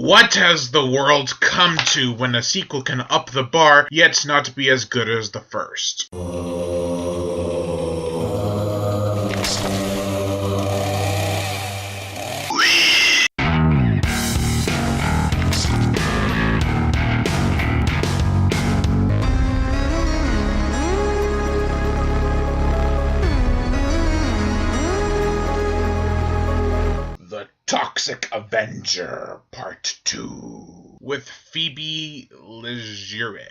What has the world come to when a sequel can up the bar, yet not be as good as the first? The Toxic Avenger Part 2 with Phoebe Legere,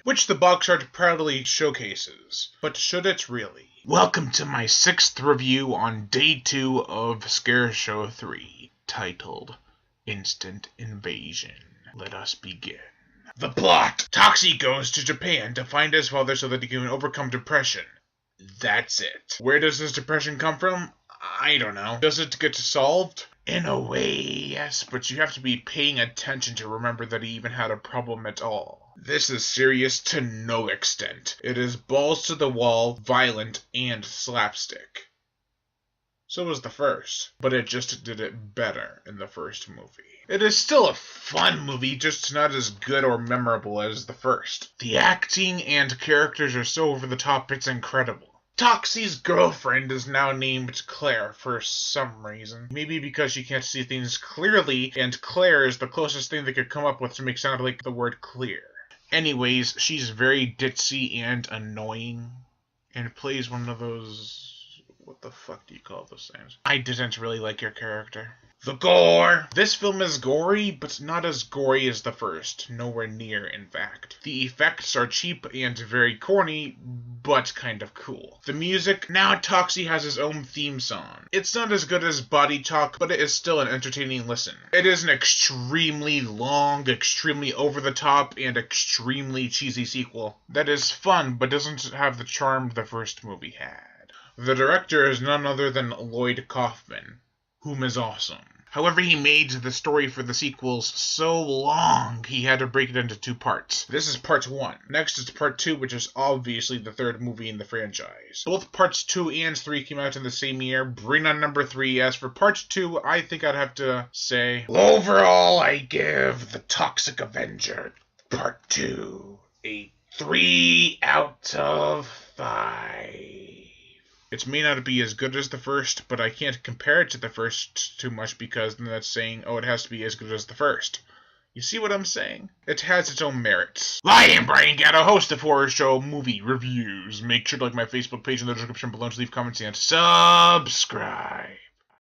which the box art proudly showcases. But should it really? Welcome to my 6th review on Day 2 of Scare Show 3, titled Instant Invasion. Let us begin. The plot! Toxie goes to Japan to find his father so that he can overcome depression. That's it. Where does his depression come from? I don't know. Does it get solved? In a way, yes, but you have to be paying attention to remember that he even had a problem at all. This is serious to no extent. It is balls to the wall, violent, and slapstick. So was the first, but it just did it better in the first movie. It is still a fun movie, just not as good or memorable as the first. The acting and characters are so over the top, it's incredible. Toxie's girlfriend is now named Claire for some reason. Maybe because she can't see things clearly, and Claire is the closest thing they could come up with to make sound like the word clear. Anyways, she's very ditzy and annoying, and plays one of those... what the fuck do you call those things? I didn't really like your character. The gore! This film is gory, but not as gory as the first. Nowhere near, in fact. The effects are cheap and very corny, but kind of cool. The music, now Toxie has his own theme song. It's not as good as Body Talk, but it is still an entertaining listen. It is an extremely long, extremely over-the-top, and extremely cheesy sequel that is fun, but doesn't have the charm the first movie had. The director is none other than Lloyd Kaufman, whom is awesome. However, he made the story for the sequels so long, he had to break it into 2 parts. This is part 1. Next is part 2, which is obviously the 3rd movie in the franchise. Both parts 2 and 3 came out in the same year. Bring on number 3. As for part 2, I think I'd have to say, overall, I give The Toxic Avenger Part 2 a 3 out of 5. It may not be as good as the first, but I can't compare it to the first too much because then that's saying, oh, it has to be as good as the first. You see what I'm saying? It has its own merits. I am Brian Gatto, host of Horror Show Movie Reviews. Make sure to like my Facebook page in the description below to leave comments and subscribe.